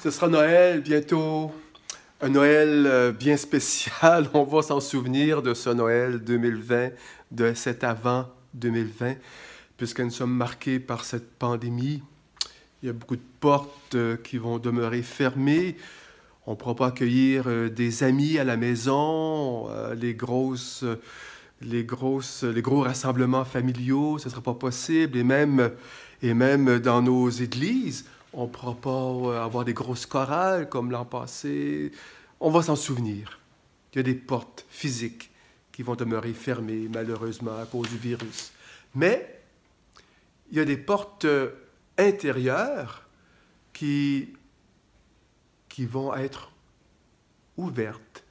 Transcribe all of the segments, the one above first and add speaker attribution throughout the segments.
Speaker 1: Ce sera Noël bientôt, un Noël bien spécial. On va s'en souvenir de ce Noël 2020, de cet avant 2020, puisque nous sommes marqués par cette pandémie. Il y a beaucoup de portes qui vont demeurer fermées. On ne pourra pas accueillir des amis à la maison, les gros rassemblements familiaux, ce ne sera pas possible. Et même dans nos églises, on ne pourra pas avoir des grosses chorales comme l'an passé. On va s'en souvenir. Il y a des portes physiques qui vont demeurer fermées, malheureusement, à cause du virus. Mais il y a des portes intérieures qui vont être ouvertes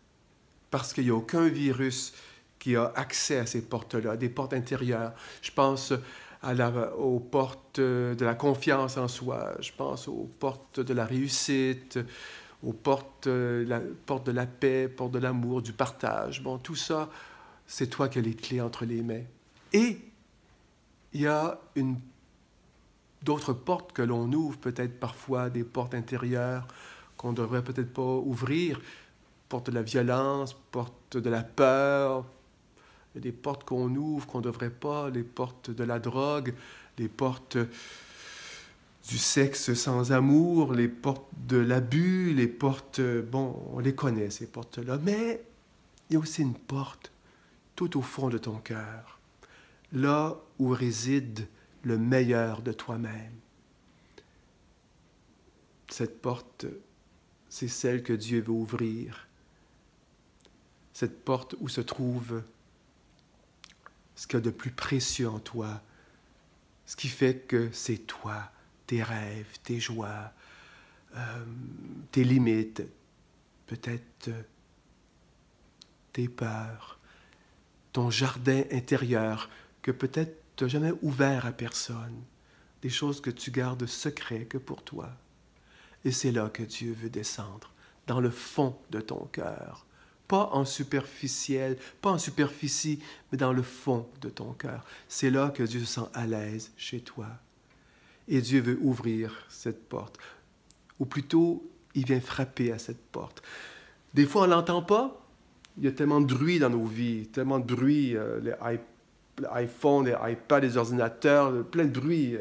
Speaker 1: parce qu'il n'y a aucun virus qui a accès à ces portes-là, des portes intérieures. Je pense aux portes de la confiance en soi, je pense aux portes de la réussite, aux portes de la paix, portes de l'amour, du partage. Bon, tout ça, c'est toi qui as les clés entre les mains. Et il y a d'autres portes que l'on ouvre, peut-être parfois des portes intérieures qu'on ne devrait peut-être pas ouvrir, portes de la violence, portes de la peur. Il y a des portes qu'on ouvre, qu'on ne devrait pas, les portes de la drogue, les portes du sexe sans amour, les portes de l'abus, les portes... Bon, on les connaît, ces portes-là. Mais il y a aussi une porte tout au fond de ton cœur, là où réside le meilleur de toi-même. Cette porte, c'est celle que Dieu veut ouvrir. Cette porte où se trouve ce qu'il y a de plus précieux en toi, ce qui fait que c'est toi, tes rêves, tes joies, tes limites, peut-être tes peurs, ton jardin intérieur que peut-être tu n'as jamais ouvert à personne, des choses que tu gardes secrets que pour toi. Et c'est là que Dieu veut descendre, dans le fond de ton cœur. Pas en superficiel, pas en superficie, mais dans le fond de ton cœur. C'est là que Dieu se sent à l'aise chez toi. Et Dieu veut ouvrir cette porte. Ou plutôt, il vient frapper à cette porte. Des fois, on ne l'entend pas. Il y a tellement de bruit dans nos vies, tellement de bruit. Les iPhones, les iPads, les ordinateurs, plein de bruit.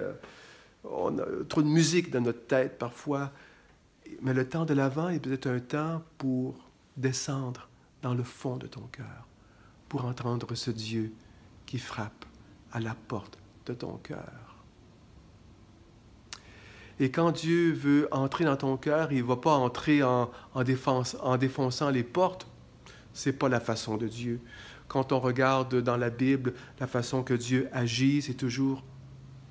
Speaker 1: On a trop de musique dans notre tête parfois. Mais le temps de l'Avent est peut-être un temps pour descendre dans le fond de ton cœur, pour entendre ce Dieu qui frappe à la porte de ton cœur. Et quand Dieu veut entrer dans ton cœur, il ne va pas entrer en défonçant les portes. Ce n'est pas la façon de Dieu. Quand on regarde dans la Bible, la façon que Dieu agit, c'est toujours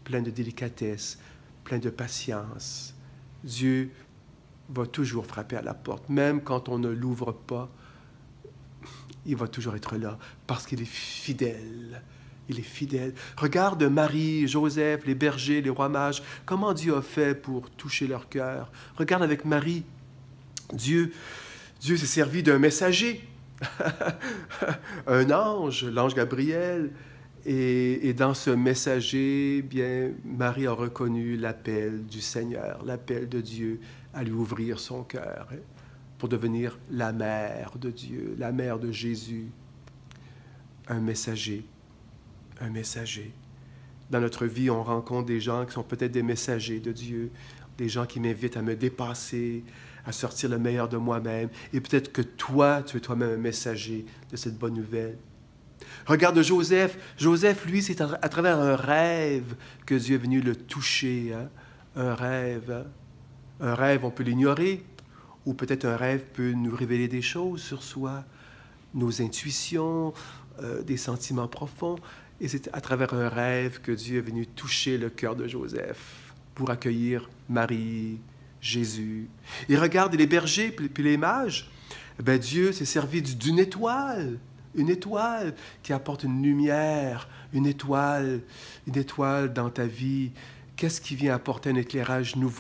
Speaker 1: plein de délicatesse, plein de patience. Dieu va toujours frapper à la porte, même quand on ne l'ouvre pas. Il va toujours être là, parce qu'il est fidèle. Il est fidèle. Regarde Marie, Joseph, les bergers, les rois mages, comment Dieu a fait pour toucher leur cœur. Regarde avec Marie, Dieu s'est servi d'un messager, un ange, l'ange Gabriel. Et dans ce messager, bien, Marie a reconnu l'appel du Seigneur, l'appel de Dieu à lui ouvrir son cœur pour devenir la mère de Dieu, la mère de Jésus. Un messager, un messager. Dans notre vie, on rencontre des gens qui sont peut-être des messagers de Dieu, des gens qui m'invitent à me dépasser, à sortir le meilleur de moi-même. Et peut-être que toi, tu es toi-même un messager de cette bonne nouvelle. Regarde Joseph. Joseph, lui, c'est à travers un rêve que Dieu est venu le toucher. Hein? Un rêve. Hein? Un rêve, on peut l'ignorer. Ou peut-être un rêve peut nous révéler des choses sur soi, nos intuitions, des sentiments profonds. Et c'est à travers un rêve que Dieu est venu toucher le cœur de Joseph pour accueillir Marie, Jésus. Et regarde les bergers puis les mages. Ben, Dieu s'est servi d'une étoile. Une étoile qui apporte une lumière, une étoile dans ta vie. Qu'est-ce qui vient apporter un éclairage nouveau